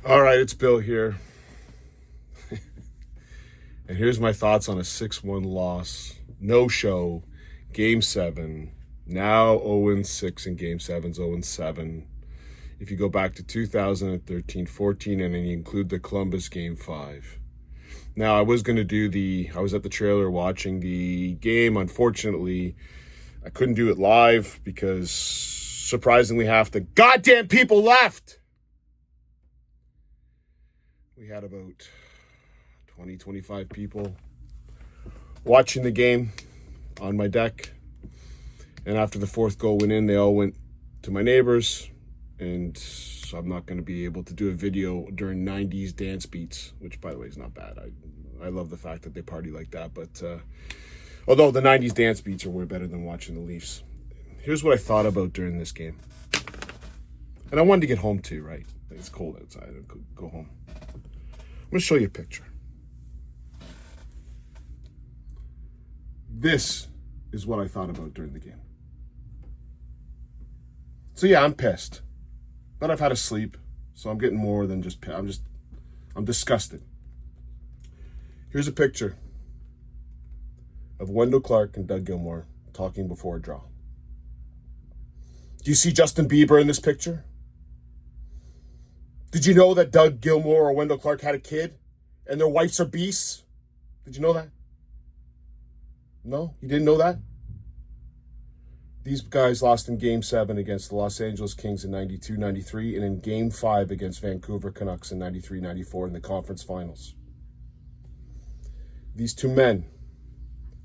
All right, it's Bill here. And here's my thoughts on a 6-1 loss. No show. Game 7. Now 0-6 in Game 7's 0-7. If you go back to 2013-14 and then you include the Columbus Game 5. Now, I was at the trailer watching the game. Unfortunately, I couldn't do it live because surprisingly half the goddamn people left. We had about 20, 25 people watching the game on my deck. And after the fourth goal went in, they all went to my neighbors. And so I'm not going to be able to do a video during 90s dance beats, which, by the way, is not bad. I love the fact that they party like that. But although the 90s dance beats are way better than watching the Leafs. Here's what I thought about during this game. And I wanted to get home too, right? It's cold outside. I could go home. I'm going to show you a picture. This is what I thought about during the game. So yeah, I'm pissed. But I've had a sleep, so I'm getting more than just pissed. I'm disgusted. Here's a picture of Wendell Clark and Doug Gilmour talking before a draw. Do you see Justin Bieber in this picture? Did you know that Doug Gilmour or Wendell Clark had a kid and their wives are beasts? Did you know that? No? You didn't know that? These guys lost in Game 7 against the Los Angeles Kings in 92-93 and in Game 5 against Vancouver Canucks in 93-94 in the conference finals. These two men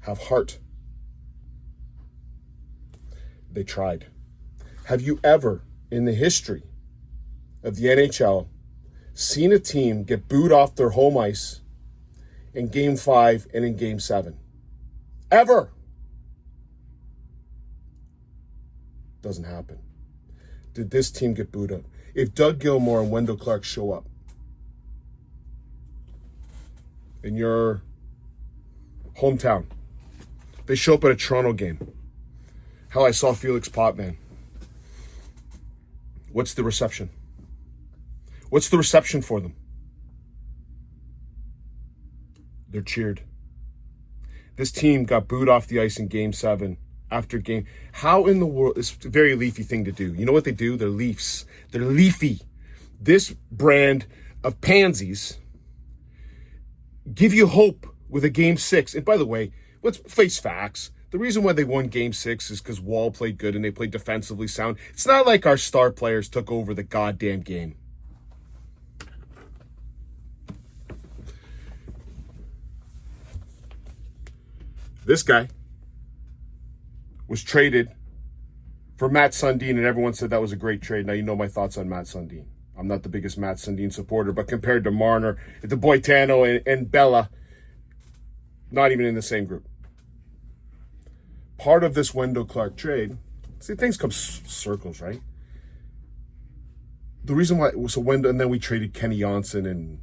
have heart. They tried. Have you ever, in the history of the NHL, seen a team get booed off their home ice in Game 5 and in Game 7? Ever. Doesn't happen. Did this team get booed up? If Doug Gilmour and Wendell Clark show up in your hometown, they show up at a Toronto game. Hell, I saw Felix Potvin. What's the reception? What's the reception for them? They're cheered. This team got booed off the ice in Game 7 after game. How in the world? It's a very Leafy thing to do. You know what they do? They're Leafs. They're Leafy. This brand of pansies give you hope with a Game 6. And by the way, let's face facts. The reason why they won Game 6 is because Wall played good and they played defensively sound. It's not like our star players took over the goddamn game. This guy was traded for Matt Sundin, and everyone said that was a great trade. Now, you know my thoughts on Matt Sundin. I'm not the biggest Matt Sundin supporter, but compared to Marner, the Boitano, and Bella, not even in the same group. Part of this Wendell Clark trade, see, things come circles, right? The reason why, so Wendell, and then we traded Kenny Johnson and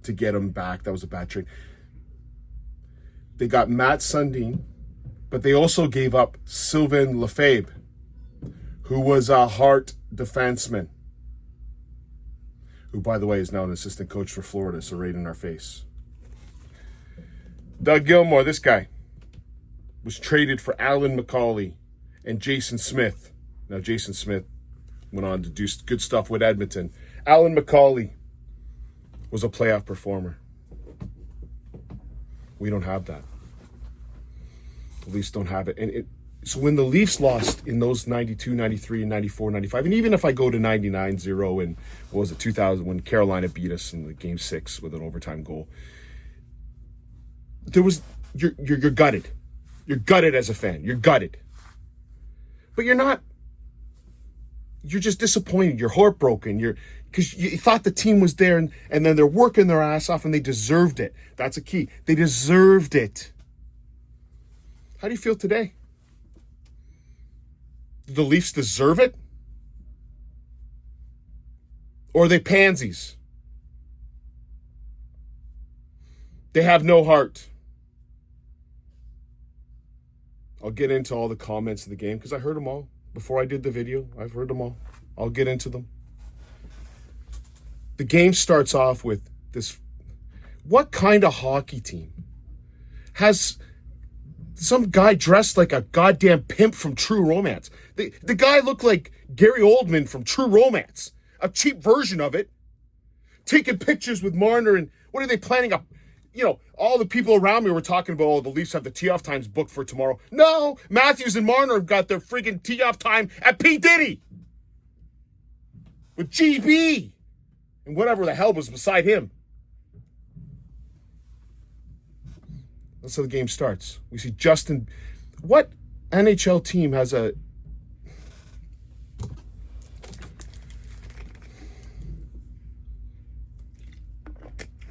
to get him back. That was a bad trade. They got Matt Sundin, but they also gave up Sylvain Lefebvre, who was a Hart defenseman, who, by the way, is now an assistant coach for Florida, so right in our face. Doug Gilmour, this guy, was traded for Alan McCauley and Jason Smith. Now, Jason Smith went on to do good stuff with Edmonton. Alan McCauley was a playoff performer. We don't have that. The Leafs don't have it. And so when the Leafs lost in those 92, 93, and 94, 95, and even if I go to 99-0 and what was it, 2000, when Carolina beat us in the Game 6 with an overtime goal, there was, you're gutted. You're gutted as a fan. You're gutted. But you're not. You're just disappointed. You're heartbroken. Because you thought the team was there, and then they're working their ass off, and they deserved it. That's a key. They deserved it. How do you feel today? Do the Leafs deserve it? Or are they pansies? They have no heart. I'll get into all the comments of the game because I heard them all before I did the video. I've heard them all. I'll get into them. The game starts off with this. What kind of hockey team has some guy dressed like a goddamn pimp from True Romance? The guy looked like Gary Oldman from True Romance, a cheap version of it, taking pictures with Marner. And what are they planning up? All the people around me were talking about, oh, the Leafs have the tee-off times booked for tomorrow. No, Matthews and Marner have got their friggin' tee-off time at P. Diddy with GB and whatever the hell was beside him. That's how the game starts. We see Justin. What NHL team has a...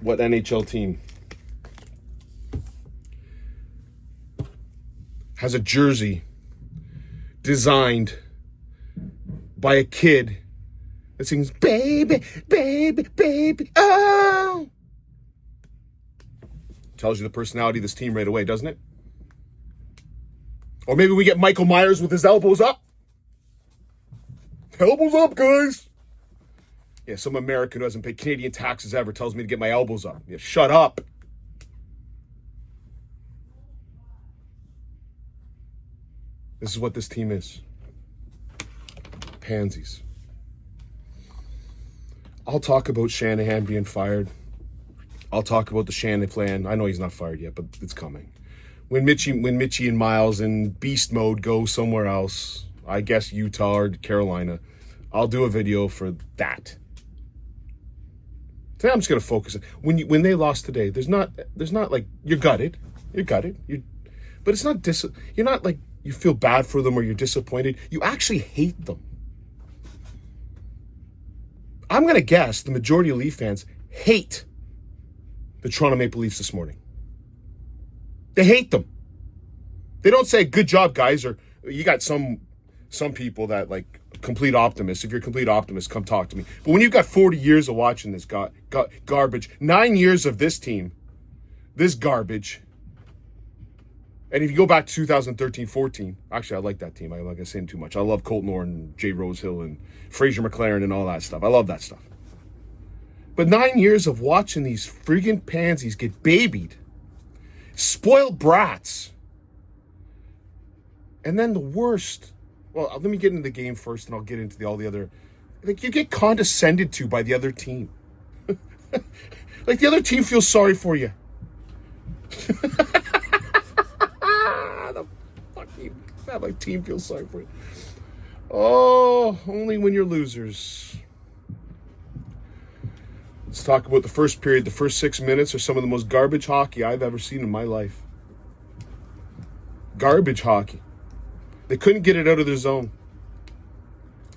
What NHL team has a jersey designed by a kid that sings, baby, baby, baby, oh? Tells you the personality of this team right away, doesn't it? Or maybe we get Michael Myers with his elbows up. Elbows up, guys. Yeah, some American who hasn't paid Canadian taxes ever tells me to get my elbows up. Yeah, shut up. This is what this team is. Pansies. I'll talk about Shanahan being fired. I'll talk about the Shanahan plan. I know he's not fired yet, but it's coming. When Mitchie and Miles in beast mode go somewhere else, I guess Utah or Carolina, I'll do a video for that. Today I'm just gonna focus. When they lost today, there's not like you're gutted, but it's not you're not like you feel bad for them or you're disappointed. You actually hate them. I'm gonna guess the majority of Leaf fans hate the Toronto Maple Leafs this morning. They hate them. They don't say good job, guys, or you got some people that like complete optimists. If you're a complete optimist, come talk to me. But when you've got 40 years of watching this garbage, 9 years of this team, this garbage, and if you go back to 2013-14, actually I like that team. I'm not gonna say too much. I love Colton Orr and Jay Rosehill and Fraser McLaren and all that stuff. I love that stuff. But 9 years of watching these friggin' pansies get babied, spoiled brats, and then the worst. Well, let me get into the game first, and I'll get into all the other. Like, you get condescended to by the other team. Like, the other team feels sorry for you. The fucking my team feels sorry for you. Oh, only when you're losers. Let's talk about the first period. The first 6 minutes are some of the most garbage hockey I've ever seen in my life. Garbage hockey. They couldn't get it out of their zone.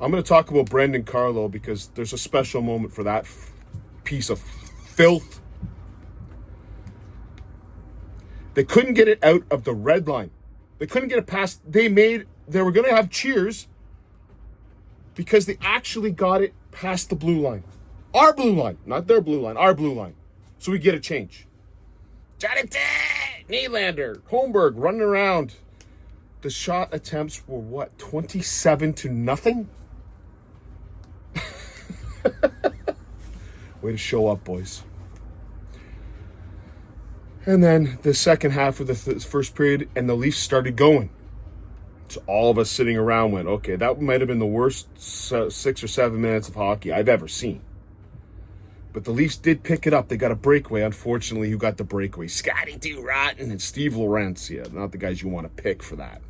I'm going to talk about Brendan Carlo because there's a special moment for that piece of filth. They couldn't get it out of the red line. They couldn't get it past. They were going to have cheers because they actually got it past the blue line. Our blue line, not their blue line, our blue line. So we get a change. Jonathan Nylander, Holmberg running around. The shot attempts were what, 27-0? Way to show up, boys. And then the second half of the first period, and the Leafs started going. So all of us sitting around went, okay, that might have been the worst 6 or 7 minutes of hockey I've ever seen. But the Leafs did pick it up. They got a breakaway. Unfortunately, who got the breakaway? Scotty Too Rotten and Steve Lorentz. Yeah, not the guys you want to pick for that.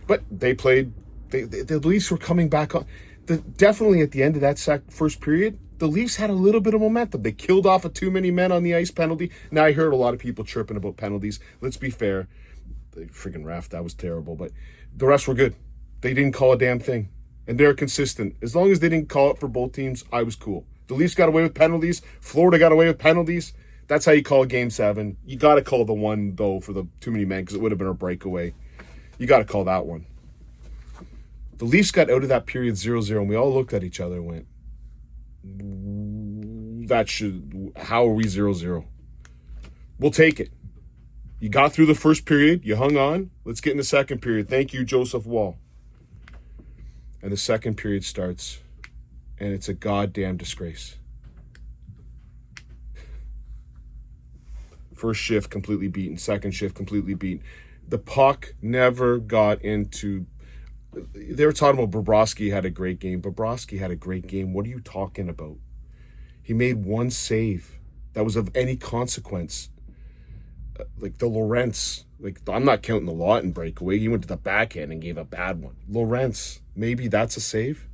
But they played. The Leafs were coming back on. Definitely at the end of that first period, the Leafs had a little bit of momentum. They killed off a too many men on the ice penalty. Now, I heard a lot of people chirping about penalties. Let's be fair. The friggin' ref, that was terrible. But the rest were good. They didn't call a damn thing. And they're consistent. As long as they didn't call it for both teams, I was cool. The Leafs got away with penalties. Florida got away with penalties. That's how you call Game 7. You got to call the one, though, for the too many men because it would have been a breakaway. You got to call that one. The Leafs got out of that period 0-0, and we all looked at each other and went, how are we 0-0? We'll take it. You got through the first period. You hung on. Let's get in the second period. Thank you, Joseph Wall. And the second period starts, and it's a goddamn disgrace. First shift, completely beaten. Second shift, completely beaten. The puck never got into... They were talking about Bobrovsky had a great game. Bobrovsky had a great game. What are you talking about? He made one save that was of any consequence. Like the Lorentz, I'm not counting the Lawton breakaway. He went to the backhand and gave a bad one. Lorentz, maybe that's a save.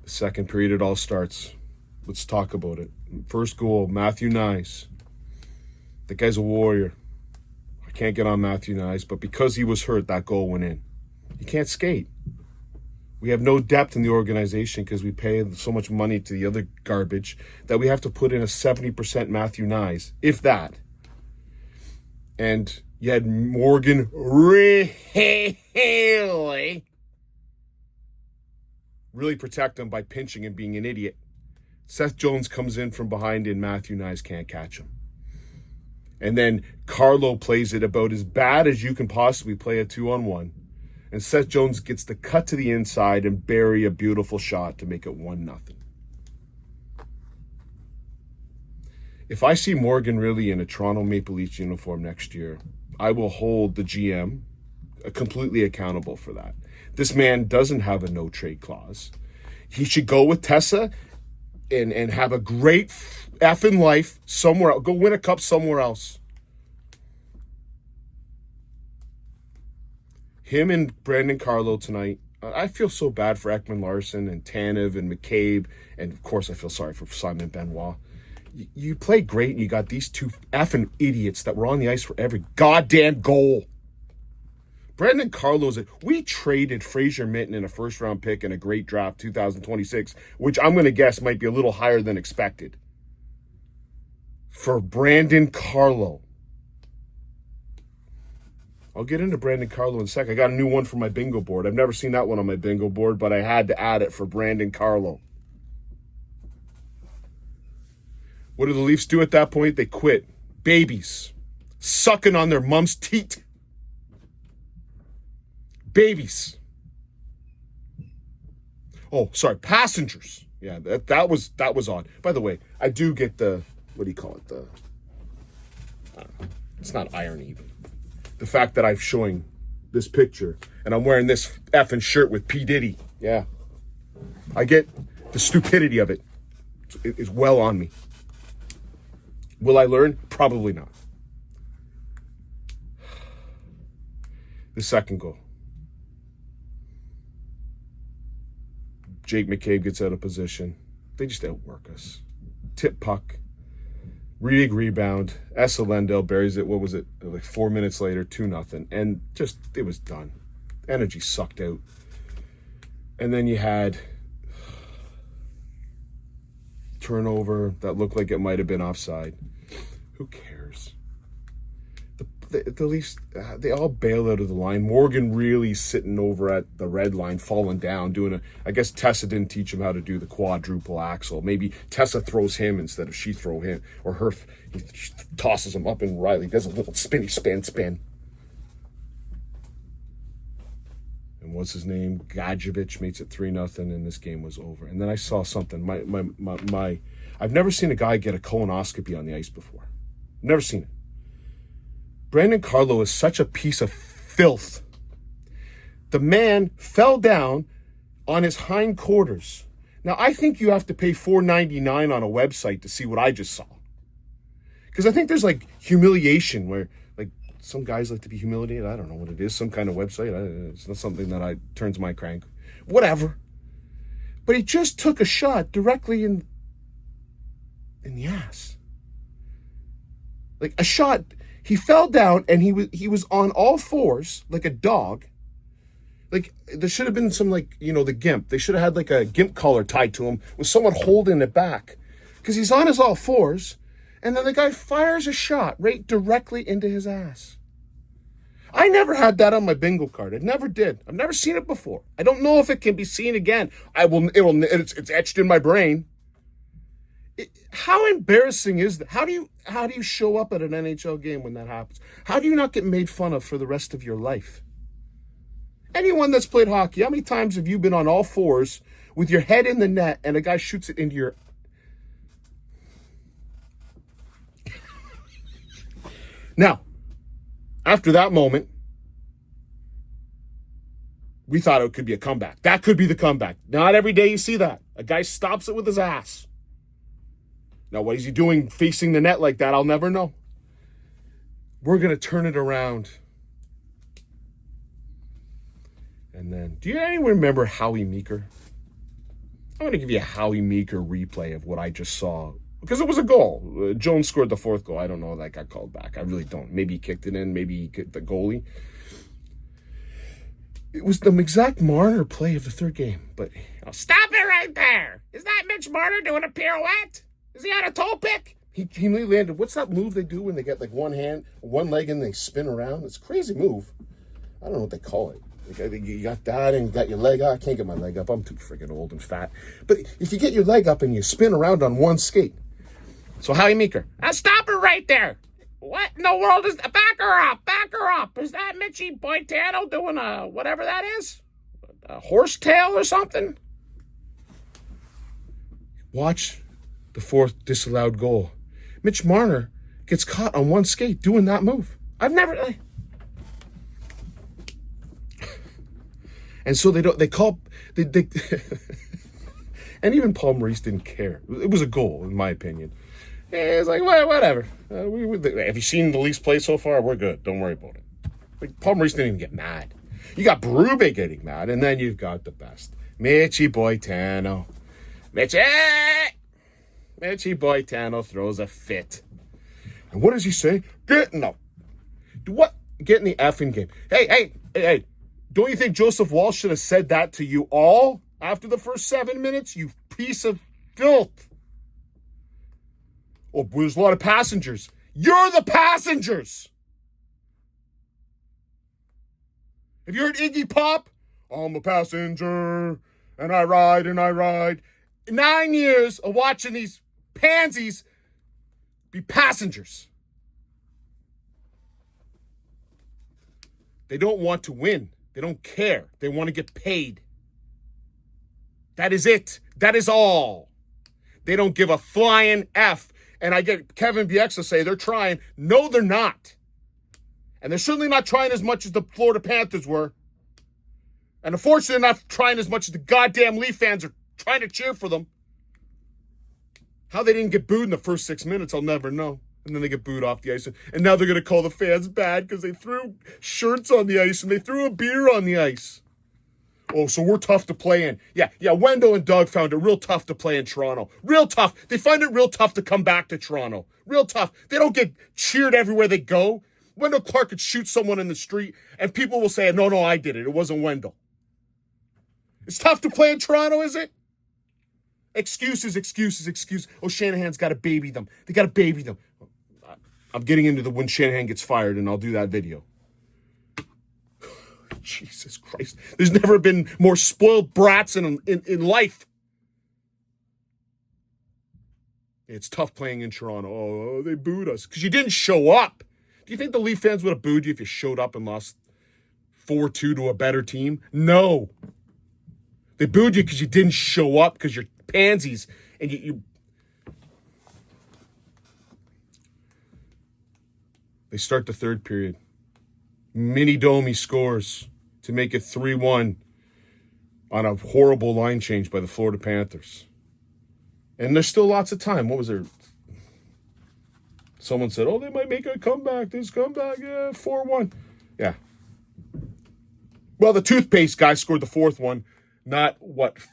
The second period, it all starts. Let's talk about it. First goal, Matthew Nyes. The guy's a warrior. I can't get on Matthew Nyes, but because he was hurt, that goal went in. He can't skate. We have no depth in the organization because we pay so much money to the other garbage that we have to put in a 70% Matthew Nyes, if that. And you had Morgan really protect him by pinching and being an idiot. Seth Jones comes in from behind and Matthew Nyes can't catch him. And then Carlo plays it about as bad as you can possibly play a 2-on-1. And Seth Jones gets the cut to the inside and bury a beautiful shot to make it 1-0. If I see Morgan really in a Toronto Maple Leafs uniform next year, I will hold the GM completely accountable for that. This man doesn't have a no-trade clause. He should go with Tessa and have a great effing life somewhere else. Go win a cup somewhere else. Him and Brandon Carlo tonight. I feel so bad for Ekman Larson and Tanev and McCabe. And, of course, I feel sorry for Simon Benoit. You play great, and you got these two effing idiots that were on the ice for every goddamn goal. Brandon Carlo's... We traded Fraser Minton in a first-round pick and a great draft 2026, which I'm going to guess might be a little higher than expected, for Brandon Carlo. I'll get into Brandon Carlo in a sec. I got a new one for my bingo board. I've never seen that one on my bingo board, but I had to add it for Brandon Carlo. What do the Leafs do at that point? They quit. Babies. Sucking on their mom's teat. Babies. Oh, sorry. Passengers. Yeah, that was odd. By the way, I do get the... What do you call it? It's not irony, but the fact that I'm showing this picture and I'm wearing this effing shirt with P. Diddy. Yeah. I get the stupidity of it. It's well on me. Will I learn? Probably not. The second goal. Jake McCabe gets out of position. They just outwork us. Tip puck. Big rebound. Esselendel buries it. What was it? Like 4 minutes later, 2-0. And just, it was done. Energy sucked out. And then you had turnover that looked like it might have been offside. Who cares? The Leafs, they all bail out of the line. Morgan really sitting over at the red line, falling down, doing I guess Tessa didn't teach him how to do the quadruple axel. Maybe Tessa throws him instead of she throw him, or her, he tosses him up and Riley does a little spin. And what's his name? Gadjevich makes it 3-0, and this game was over. And then I saw something. I've never seen a guy get a colonoscopy on the ice before. Never seen it. Brandon Carlo is such a piece of filth. The man fell down on his hindquarters. Now, I think you have to pay $4.99 on a website to see what I just saw. Because I think there's like humiliation where like some guys like to be humiliated. I don't know what it is. Some kind of website. It's not something that turns my crank. Whatever. But he just took a shot directly in the ass. Like a shot... He fell down and he was on all fours like a dog. Like there should have been some the gimp. They should have had like a gimp collar tied to him with someone holding it back. Because he's on his all fours and then the guy fires a shot right directly into his ass. I never had that on my bingo card. I never did. I've never seen it before. I don't know if it can be seen again. It's etched in my brain. How embarrassing is that? How do you show up at an NHL game when that happens? How do you not get made fun of for the rest of your life? Anyone that's played hockey, how many times have you been on all fours with your head in the net and a guy shoots it into your... Now, after that moment, we thought it could be a comeback. That could be the comeback. Not every day you see that. A guy stops it with his ass. Now, what is he doing facing the net like that? I'll never know. We're going to turn it around. And then, do you anyone remember Howie Meeker? I'm going to give you a Howie Meeker replay of what I just saw. Because it was a goal. Jones scored the fourth goal. I don't know if that got called back. I really don't. Maybe he kicked it in. Maybe he kicked the goalie. It was the exact Marner play of the third game. But stop it right there. Is that Mitch Marner doing a pirouette? Is he on a toe pick? He landed. What's that move they do when they get like one leg, and they spin around? It's a crazy move. I don't know what they call it. You got that and you got your leg up. I can't get my leg up. I'm too freaking old and fat. But if you get your leg up and you spin around on one skate. So Howie Meeker. Stop it right there. What in the world is... Back her up. Back her up. Is that Mitchie Boitano doing whatever that is? A horsetail or something? Watch the fourth disallowed goal. Mitch Marner gets caught on one skate doing that move. I've never... And so they call... And even Paul Maurice didn't care. It was a goal, in my opinion. It's like, well, whatever. Have you seen the Leafs play so far? We're good. Don't worry about it. Like, Paul Maurice didn't even get mad. You got Berube getting mad, and then you've got the best. Mitchie Boitano. Mitchie Boitano throws a fit. And what does he say? Get in the effing game. Hey. Don't you think Joseph Walsh should have said that to you all after the first 7 minutes? You piece of filth. Oh, there's a lot of passengers. You're the passengers. If you're an Iggy Pop, I'm a passenger, and I ride and I ride. 9 years of watching these pansies be passengers. They don't want to win. They don't care. They want to get paid. That is it. That is all. They don't give a flying F. And I get Kevin Bieksa say they're trying. No, they're not. And they're certainly not trying as much as the Florida Panthers were. And unfortunately, they're not trying as much as the goddamn Leaf fans are trying to cheer for them. How they didn't get booed in the first 6 minutes, I'll never know. And then they get booed off the ice. And now they're going to call the fans bad because they threw shirts on the ice and they threw a beer on the ice. Oh, so we're tough to play in. Yeah, Wendell and Doug found it real tough to play in Toronto. Real tough. They find it real tough to come back to Toronto. Real tough. They don't get cheered everywhere they go. Wendell Clark could shoot someone in the street and people will say, no, I did it. It wasn't Wendell. It's tough to play in Toronto, is it? Excuses. Oh, Shanahan's got to baby them. They got to baby them. I'm getting into the when Shanahan gets fired, and I'll do that video. Jesus Christ. There's never been more spoiled brats in life. It's tough playing in Toronto. Oh, they booed us because you didn't show up. Do you think the Leaf fans would have booed you if you showed up and lost 4-2 to a better team? No. They booed you because you didn't show up because you're pansies and you They start the third period. Mini Domi scores to make it 3-1 on a horrible line change by the Florida Panthers. And there's still lots of time. What was there? Someone said, they might make a comeback. This comeback, 4-1. Yeah. Well, the toothpaste guy scored the fourth one. Not,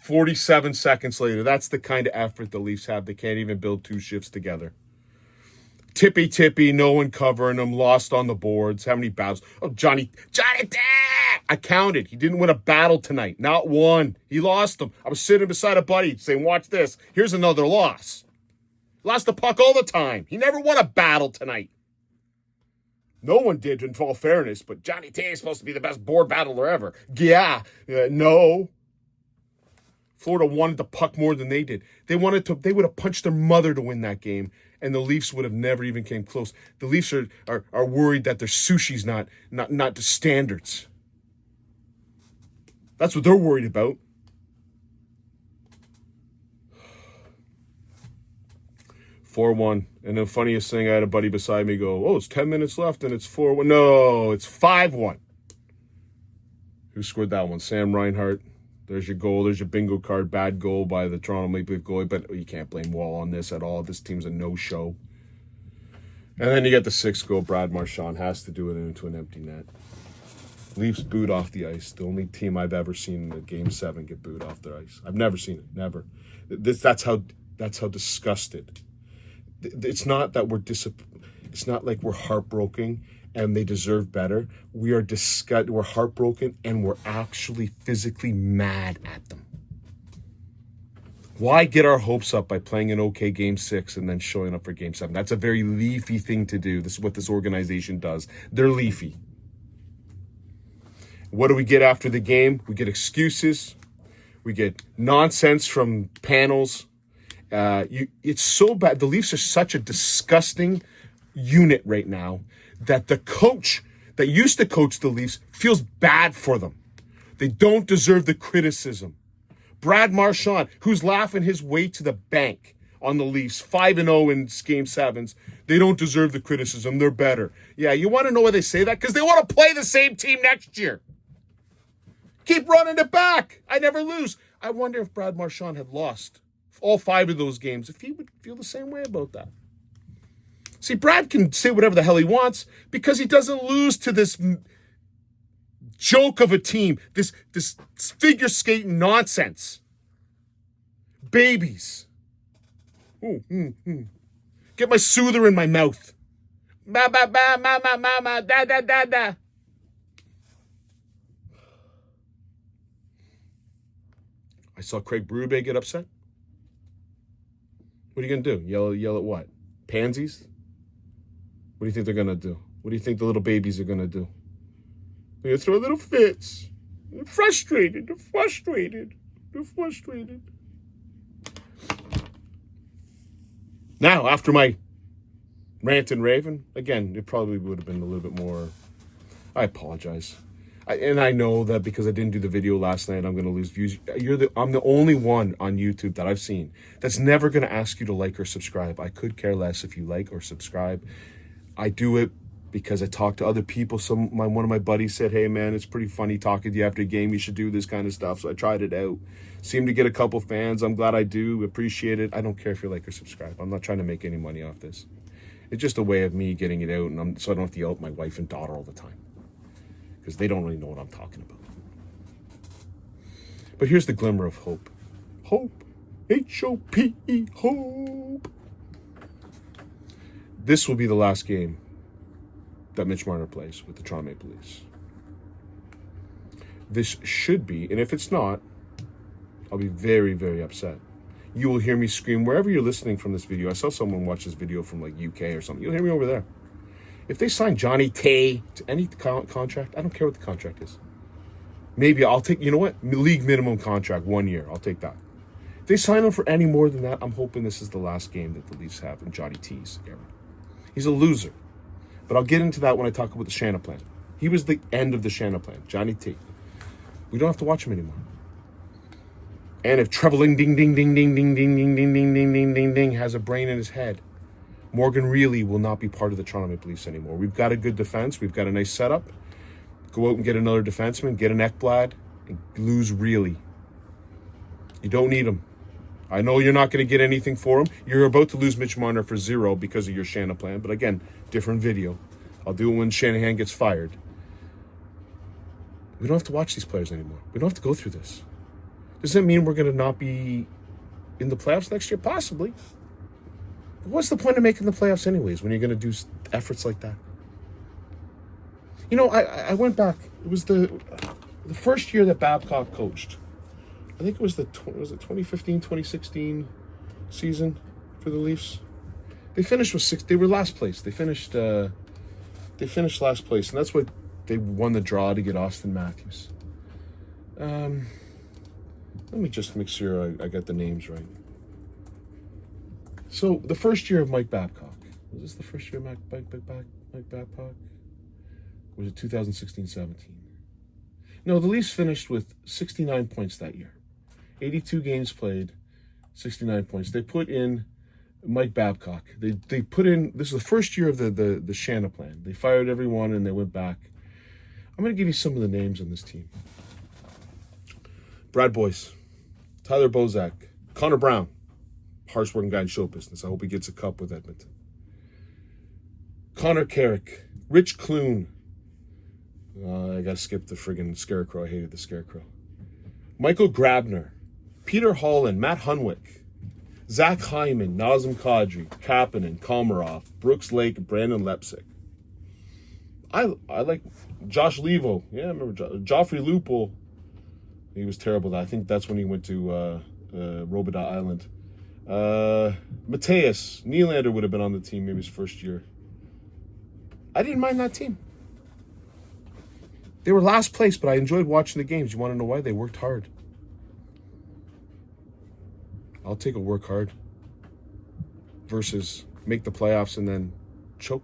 47 seconds later. That's the kind of effort the Leafs have. They can't even build two shifts together. Tippy, no one covering him, lost on the boards. How many battles? Oh, Johnny, I counted. He didn't win a battle tonight. Not one. He lost them. I was sitting beside a buddy saying, watch this. Here's another loss. Lost the puck all the time. He never won a battle tonight. No one did, in all fairness, but Johnny Tay is supposed to be the best board battler ever. Yeah, no. Florida wanted the puck more than they did. They would have punched their mother to win that game, and the Leafs would have never even came close. The Leafs are worried that their sushi's not the standards. That's what they're worried about. 4-1. And the funniest thing, I had a buddy beside me go, oh, it's 10 minutes left and it's 4-1. No, it's 5-1. Who scored that one? Sam Reinhart. There's your goal. There's your bingo card. Bad goal by the Toronto Maple Leaf goalie, but you can't blame Wall on this at all. This team's a no-show. And then you get the 6th goal. Brad Marchand has to do it into an empty net. Leafs booed off the ice. The only team I've ever seen in the Game 7 get booed off their ice. I've never seen it. Never. That's how disgusted. It's not that it's not like we're heartbroken and they deserve better. We are disgusted. We're heartbroken and we're actually physically mad at them. Why get our hopes up by playing an okay Game 6 and then showing up for Game 7? That's a very Leafy thing to do. This is what this organization does. They're Leafy. What do we get after the game? We get excuses. We get nonsense from panels. It's so bad. The Leafs are such a disgusting unit right now that the coach that used to coach the Leafs feels bad for them. They don't deserve the criticism. Brad Marchand, who's laughing his way to the bank on the Leafs, 5-0 in Game 7s, they don't deserve the criticism. They're better. Yeah, you want to know why they say that? Because they want to play the same team next year. Keep running it back. I never lose. I wonder if Brad Marchand had lost all 5 of those games, if he would feel the same way about that. See, Brad can say whatever the hell he wants because he doesn't lose to this joke of a team, this figure skating nonsense. Babies. Get my soother in my mouth. Ba ba ba ma ma ma ma da da da da. I saw Craig Berube get upset. What are you going to do? Yell at what? Pansies? What do you think they're going to do? What do you think the little babies are going to do? They're going to throw little fits. They're frustrated. They're frustrated. They're frustrated. Now, after my rant and raving, again, it probably would have been a little bit more. I apologize. And I know that because I didn't do the video last night, I'm going to lose views. I'm the only one on YouTube that I've seen that's never going to ask you to like or subscribe. I could care less if you like or subscribe. I do it because I talk to other people. One of my buddies said, hey, man, it's pretty funny talking to you after a game. You should do this kind of stuff. So I tried it out. Seemed to get a couple fans. I'm glad I do. Appreciate it. I don't care if you like or subscribe. I'm not trying to make any money off this. It's just a way of me getting it out, and so I don't have to yell at my wife and daughter all the time, because they don't really know what I'm talking about. But here's the glimmer of hope. Hope. H-O-P-E, hope. This will be the last game that Mitch Marner plays with the Toronto Maple Leafs. This should be, and if it's not, I'll be very, very upset. You will hear me scream wherever you're listening from this video. I saw someone watch this video from like UK or something. You'll hear me over there. If they sign Johnny Tay to any contract, I don't care what the contract is. Maybe I'll take, you know what? League minimum contract, 1 year. I'll take that. If they sign him for any more than that, I'm hoping this is the last game that the Leafs have in Johnny T's era. He's a loser. But I'll get into that when I talk about the Shanna plan. He was the end of the Shanna plan, Johnny T. We don't have to watch him anymore. And if Treveling ding ding ding ding ding ding ding ding ding ding ding ding ding has a brain in his head, Morgan Reilly will not be part of the Toronto Maple Leafs anymore. We've got a good defense. We've got a nice setup. Go out and get another defenseman, get an Ekblad, and lose Reilly. You don't need him. I know you're not going to get anything for him. You're about to lose Mitch Marner for 0 because of your Shanna plan. But again, different video. I'll do it when Shanahan gets fired. We don't have to watch these players anymore. We don't have to go through this. Does that mean we're going to not be in the playoffs next year? Possibly. But what's the point of making the playoffs anyways when you're going to do efforts like that? You know, I went back. It was the first year that Babcock coached. I think it was 2015, 2016 season for the Leafs. They finished with 6. They were last place. They finished last place, and that's why they won the draw to get Austin Matthews. Let me just make sure I got the names right. So the first year of Mike Babcock. Was this the first year of Mike Babcock? Or was it 2016-17? No, the Leafs finished with 69 points that year. 82 games played, 69 points. They put in Mike Babcock. They put in, this is the first year of the Shanna plan. They fired everyone and they went back. I'm going to give you some of the names on this team. Brad Boyce, Tyler Bozak, Connor Brown, harsh working guy in show business. I hope he gets a cup with Edmonton. Connor Carrick, Rich Clune. I got to skip the friggin' Scarecrow. I hated the Scarecrow. Michael Grabner, Peter Holland, Matt Hunwick, Zach Hyman, Nazem Kadri, Kapanen, Komarov, Brooks Lake, Brandon Lepsick. I like Josh Levo. Yeah, I remember Joffrey Lupul. He was terrible. I think that's when he went to Robidas Island. Mateus Nylander would have been on the team maybe his first year. I didn't mind that team. They were last place, but I enjoyed watching the games. You want to know why? They worked hard. I'll take a work hard versus make the playoffs and then choke.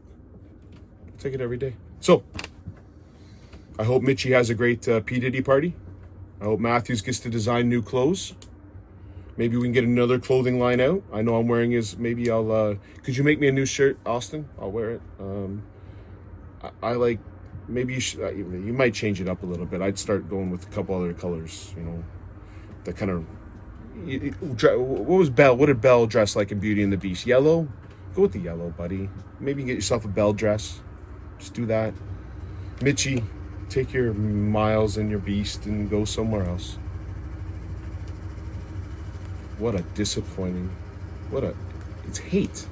I'll take it every day. So, I hope Mitchie has a great P. Diddy party. I hope Matthews gets to design new clothes. Maybe we can get another clothing line out. I know I'm wearing his, maybe I'll, could you make me a new shirt, Austin? I'll wear it. I like, maybe you might change it up a little bit. I'd start going with a couple other colors, that kind of, what did Belle dress like in Beauty and the Beast? Yellow? Go with the yellow, buddy. Maybe get yourself a Belle dress. Just do that. Mitchie, take your Miles and your Beast and go somewhere else. What a disappointing, it's hate.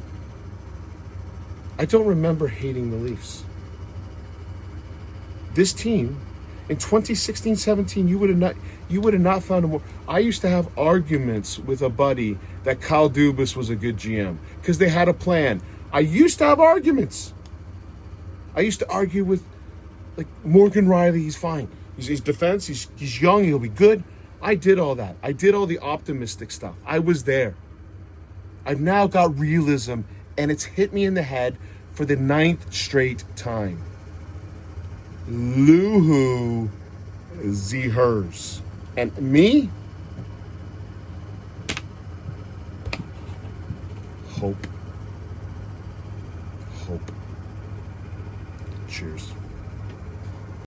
I don't remember hating the Leafs. This team, in 2016-17, you would have not found a more. I used to have arguments with a buddy that Kyle Dubas was a good GM because they had a plan. I used to have arguments. I used to argue with, like, Morgan Riley. He's fine. He's defense. He's young. He'll be good. I did all that. I did all the optimistic stuff. I was there. I've now got realism, and it's hit me in the head for the 9th straight time. Luhu sie hers. And me? Hope. Cheers.